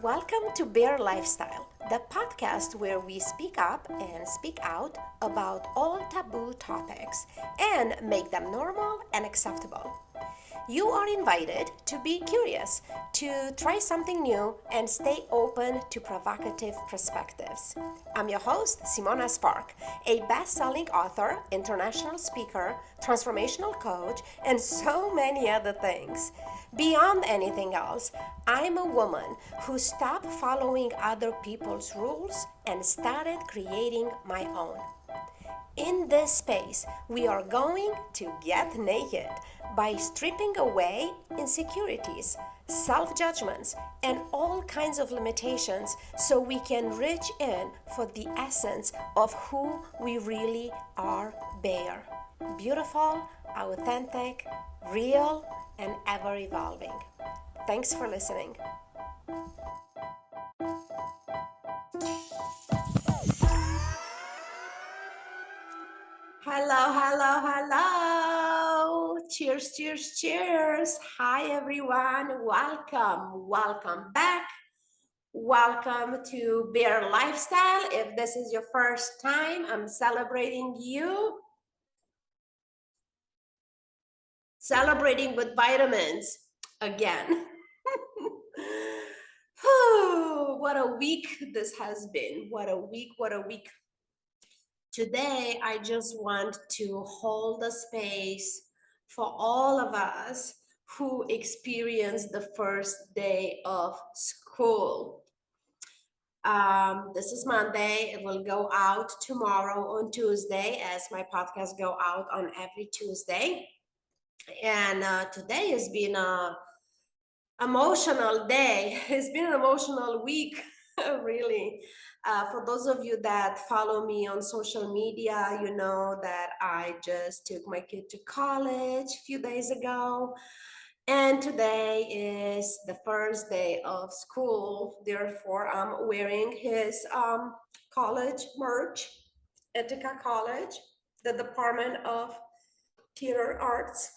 Welcome to Bear Lifestyle, the podcast where we speak up and speak out about all taboo topics and make them normal and acceptable. You are invited to be curious, to try something new, and stay open to provocative perspectives. I'm your host, Simona Spark, a best-selling author, international speaker, transformational coach, and so many other things. Beyond anything else, I'm a woman who stopped following other people's rules and started creating my own. In this space, we are going to get naked by stripping away insecurities, self judgments, and all kinds of limitations so we can reach in for the essence of who we really are Bear. Beautiful, authentic, real, and ever evolving. Thanks for listening. Hello, hello, hello. Cheers, cheers, cheers. Hi, everyone. Welcome back. Welcome to Bear Lifestyle. If this is your first time, I'm celebrating you. Celebrating with vitamins again. What a week this has been. What a week, what a week. Today, I just want to hold a space for all of us who experienced the first day of school. This is Monday. It will go out tomorrow on Tuesday, as my podcasts go out on every Tuesday. And today has been a emotional day. It's been an emotional week, really. For those of you that follow me on social media, you know that I just took my kid to college a few days ago. And today is the first day of school. Therefore, I'm wearing his college merch, Ithaca College, the Department of Theater Arts.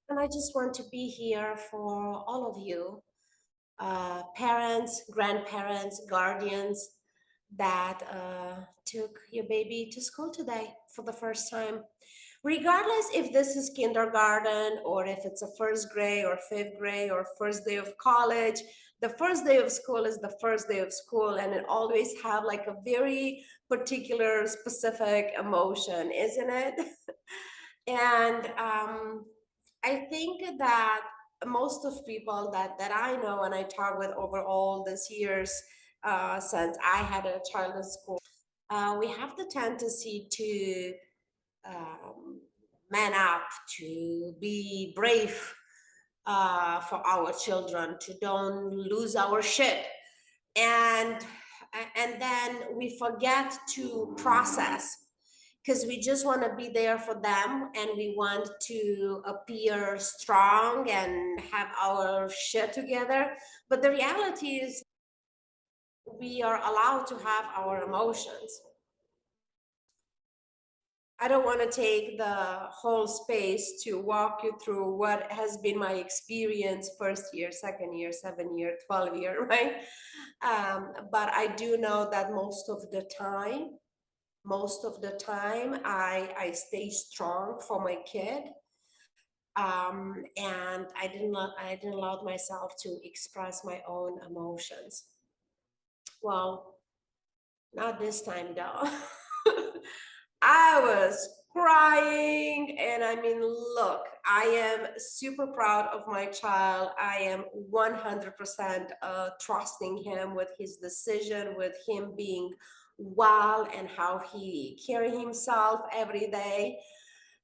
And I just want to be here for all of you, parents, grandparents, guardians that took your baby to school today for the first time. Regardless if this is kindergarten or if it's a first grade or fifth grade or first day of college, the first day of school is the first day of school, and it always have like a very particular specific emotion, isn't it? And I think that most of people that I know and I talk with over all these years since I had a child in school, we have the tendency to man up, to be brave for our children, to don't lose our shit, and then we forget to process because we just want to be there for them and we want to appear strong and have our shit together. But the reality is, we are allowed to have our emotions. I don't want to take the whole space to walk you through what has been my experience first year, second year, 7 year, 12 year, right? But I do know that most of the time, I stay strong for my kid. And I didn't allow myself to express my own emotions. Well, not this time though. I was crying, and I mean, look, I am super proud of my child. I am 100% trusting him with his decision, with him being well and how he carry himself every day.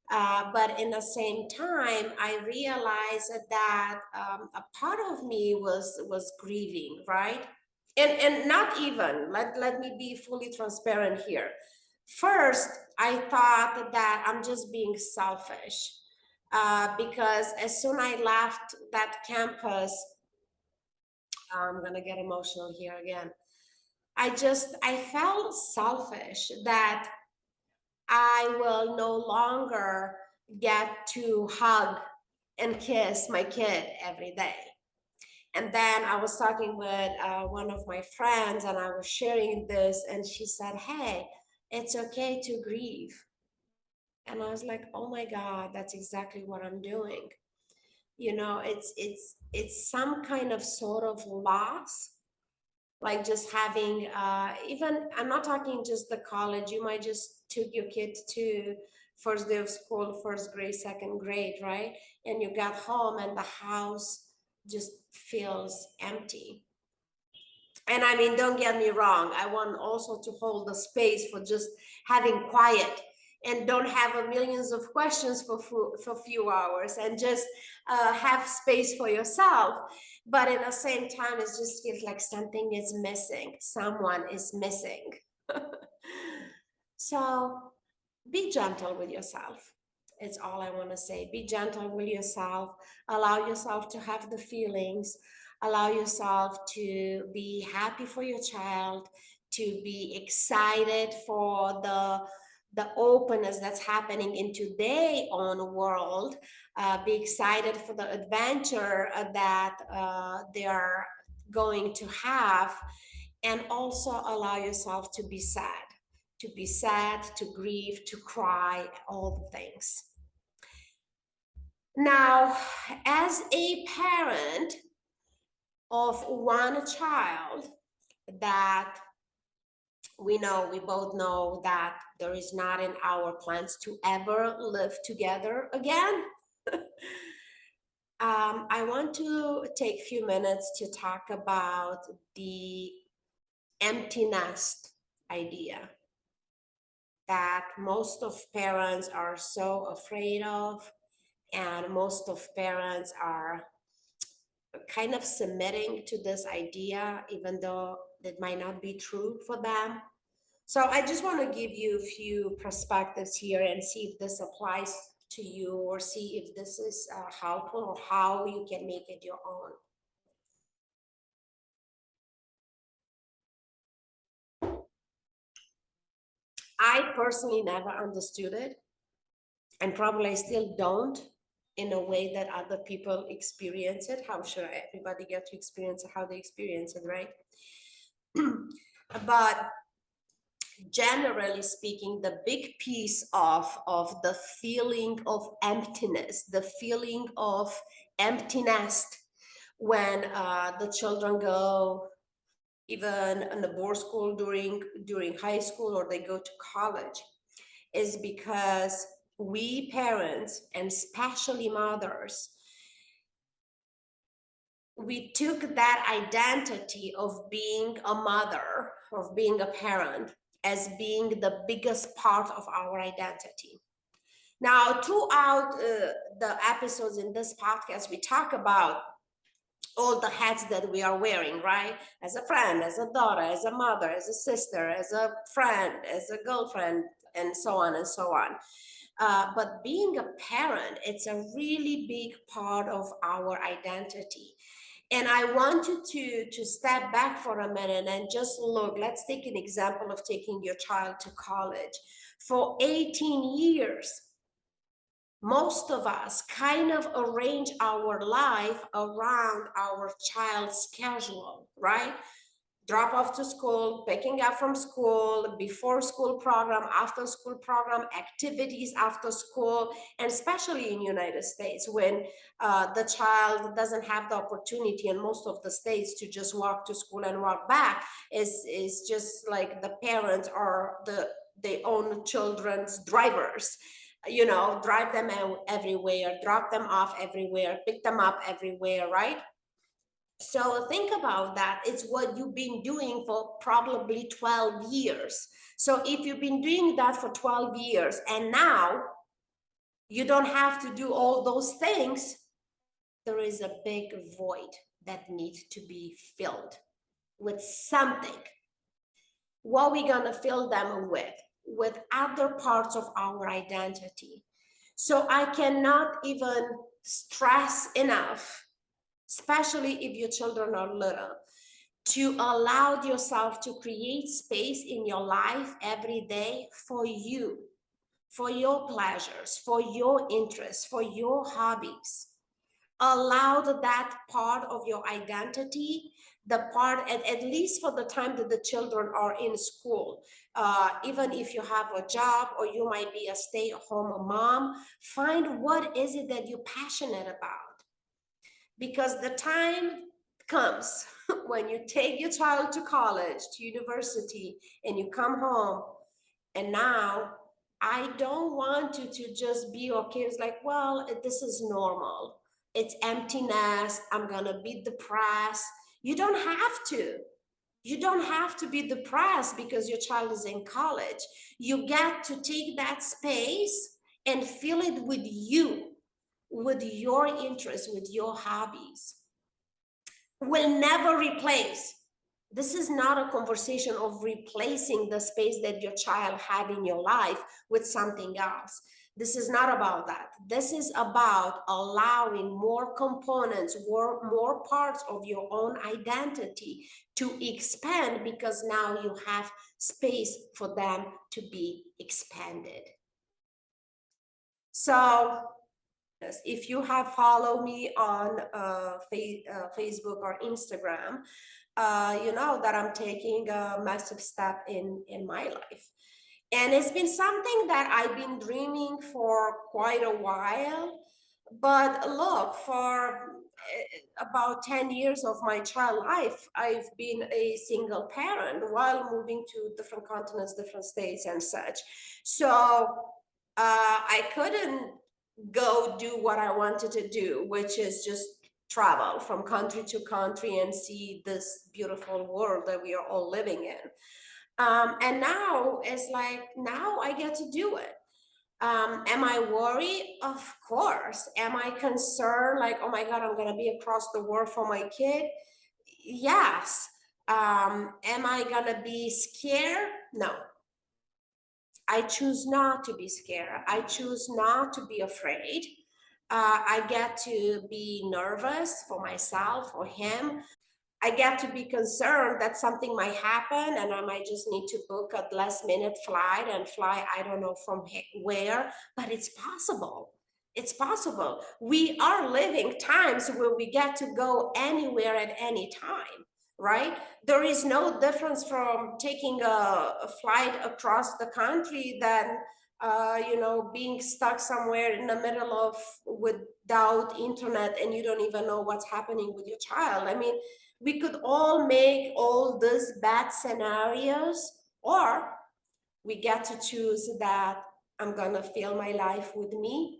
But in the same time, I realized that a part of me was grieving, right? And not even, let me be fully transparent here. First, I thought that I'm just being selfish. because as soon I left that campus, I'm gonna get emotional here again. I felt selfish that I will no longer get to hug and kiss my kid every day. And then I was talking with one of my friends and I was sharing this, and she said, "Hey, it's okay to grieve." And I was like, "Oh my God, that's exactly what I'm doing." It's some kind of sort of loss, like just having even, I'm not talking just the college, you might just took your kid to first day of school, first grade, second grade, right? And you got home and the house just feels empty. And I mean, don't get me wrong, I want also to hold the space for just having quiet and don't have a millions of questions for few hours, and just have space for yourself. But at the same time, it just feels like something is missing, someone is missing. So be gentle with yourself. It's all I want to say. Be gentle with yourself. Allow yourself to have the feelings. Allow yourself to be happy for your child, to be excited for the openness that's happening in today's own world. Be excited for the adventure that they are going to have, and also allow yourself to be sad, to grieve, to cry, all the things. Now, as a parent of one child, that we both know that there is not in our plans to ever live together again. I want to take a few minutes to talk about the empty nest idea that most of parents are so afraid of, and most of parents are kind of submitting to this idea, even though it might not be true for them. So I just want to give you a few perspectives here and see if this applies to you, or see if this is helpful, or how you can make it your own. I personally never understood it, and probably I still don't, in a way that other people experience it. How should everybody get to experience it, how they experience it, right? But generally speaking, the big piece of the feeling of emptiness, the feeling of emptiness, when the children go even in the board school, during high school, or they go to college, is because we parents, and especially mothers, we took that identity of being a mother, of being a parent, as being the biggest part of our identity. Now, throughout the episodes in this podcast, we talk about all the hats that we are wearing, right? As a friend, as a daughter, as a mother, as a sister, as a friend, as a girlfriend, and so on and so on. But being a parent, it's a really big part of our identity. And I want you to step back for a minute and just look. Let's take an example of taking your child to college. For 18 years, most of us kind of arrange our life around our child's schedule, right? Drop off to school, picking up from school, before school program, after school program, activities after school, and especially in United States, when the child doesn't have the opportunity in most of the states to just walk to school and walk back, is just like the parents are their own children's drivers. Drive them everywhere, drop them off everywhere, pick them up everywhere, right? So think about that. It's what you've been doing for probably 12 years. So if you've been doing that for 12 years and now you don't have to do all those things, there is a big void that needs to be filled with something. What are we going to fill them with? With other parts of our identity. So I cannot even stress enough, especially if your children are little, to allow yourself to create space in your life every day for you, for your pleasures, for your interests, for your hobbies. Allow that part of your identity, the part, at least for the time that the children are in school, even if you have a job or you might be a stay-at-home mom, find what is it that you're passionate about. Because the time comes when you take your child to college, to university, and you come home, and now I don't want you to just be okay. It's like, well, this is normal. It's empty nest. I'm gonna be depressed. You don't have to. You don't have to be depressed because your child is in college. You get to take that space and fill it with you, with your interests, with your hobbies. Will never replace. This is not a conversation of replacing the space that your child had in your life with something else. This is not about that. This is about allowing more components, more parts of your own identity to expand, because now you have space for them to be expanded. So if you have followed me on Facebook or Instagram, you know that I'm taking a massive step in my life. And it's been something that I've been dreaming for quite a while. But look, for about 10 years of my child life, I've been a single parent while moving to different continents, different states and such. So I couldn't go do what I wanted to do, which is just travel from country to country and see this beautiful world that we are all living in. And now it's like, now I get to do it. Am I worried? Of course. Am I concerned? Like, oh my God, I'm going to be across the world for my kid? Yes. Am I going to be scared? No. I choose not to be scared. I choose not to be afraid. I get to be nervous for myself or him. I get to be concerned that something might happen and I might just need to book a last minute flight and fly, I don't know from where, but it's possible. It's possible. We are living times where we get to go anywhere at any time, right? There is no difference from taking a flight across the country than being stuck somewhere in the middle of without internet and you don't even know what's happening with your child. I mean, we could all make all these bad scenarios, or we get to choose that I'm gonna fill my life with me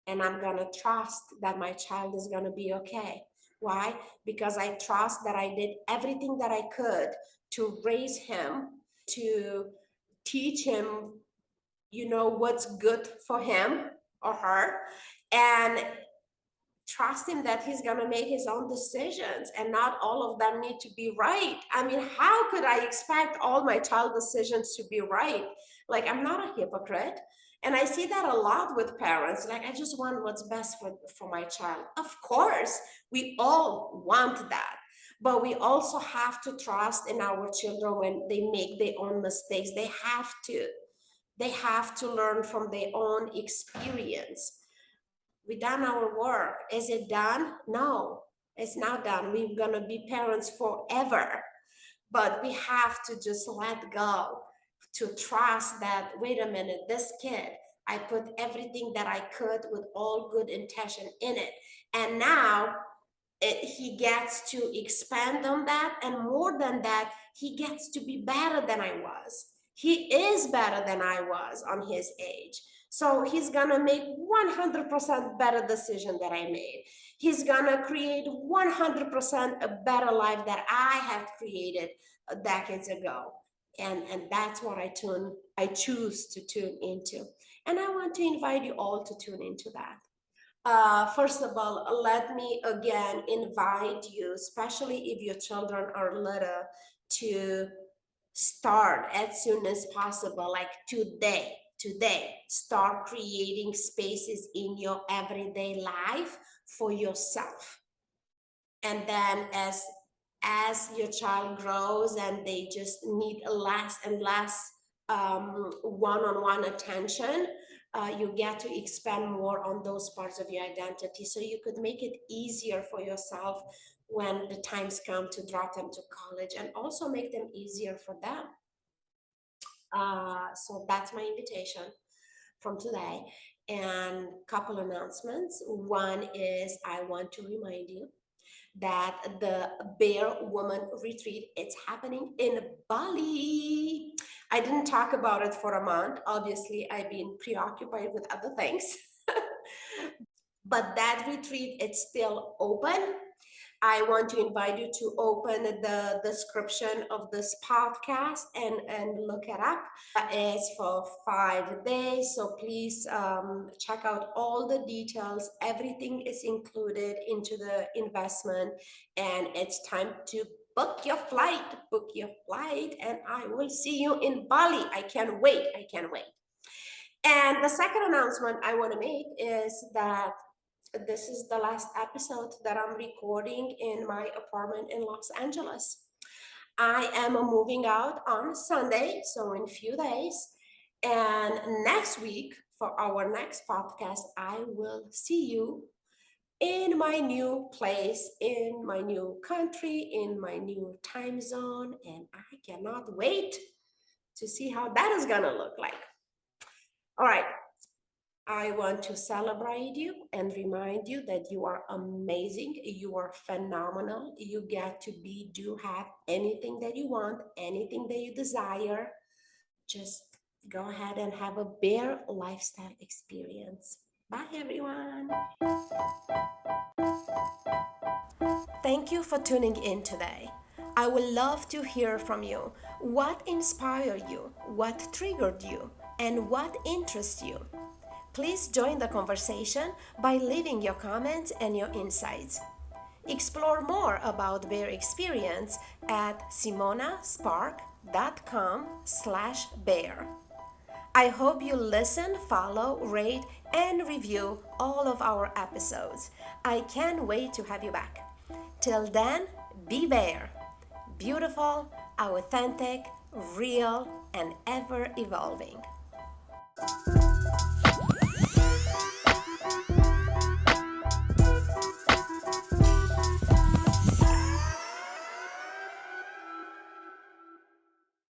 and I'm gonna trust that my child is gonna be okay. Why? Because I trust that I did everything that I could to raise him, to teach him, what's good for him or her, and trust him that he's going to make his own decisions and not all of them need to be right. I mean, how could I expect all my child decisions to be right? Like, I'm not a hypocrite. And I see that a lot with parents. Like, I just want what's best for my child. Of course, we all want that. But we also have to trust in our children when they make their own mistakes. They have to. They have to learn from their own experience. We done our work. Is it done? No, it's not done. We're gonna be parents forever, but we have to just let go, to trust that, wait a minute, this kid, I put everything that I could with all good intention in it. And now he gets to expand on that. And more than that, he gets to be better than I was. He is better than I was on his age. So he's gonna make 100% better decision that I made. He's gonna create 100% a better life that I have created decades ago. And that's what I choose to tune into. And I want to invite you all to tune into that. First of all, let me again invite you, especially if your children are little, to start as soon as possible, like today. Today, start creating spaces in your everyday life for yourself. And then as your child grows and they just need less and less one-on-one attention, you get to expand more on those parts of your identity, so you could make it easier for yourself when the times come to drop them to college, and also make them easier for them. So that's my invitation from today. And couple announcements. One is, I want to remind you that the Bear Woman Retreat, it's happening in Bali. I didn't talk about it for a month. Obviously, I've been preoccupied with other things. But that retreat, it's still open. I want to invite you to open the description of this podcast and look it up. It's for 5 days, so please check out all the details. Everything is included into the investment, and it's time to book your flight. Book your flight, and I will see you in Bali. I can't wait. I can't wait. And the second announcement I want to make is that this is the last episode that I'm recording in my apartment in Los Angeles. I am moving out on Sunday, so in a few days. And next week, for our next podcast, I will see you in my new place, in my new country, in my new time zone. And I cannot wait to see how that is going to look like. All right. I want to celebrate you and remind you that you are amazing. You are phenomenal. You get to be, do, have anything that you want, anything that you desire. Just go ahead and have a bear lifestyle experience. Bye, everyone. Thank you for tuning in today. I would love to hear from you. What inspired you? What triggered you? And what interests you? Please join the conversation by leaving your comments and your insights. Explore more about Bear Experience at simonaspark.com/bear. I hope you listen, follow, rate, and review all of our episodes. I can't wait to have you back. Till then, be Bear. Beautiful, authentic, real, and ever evolving.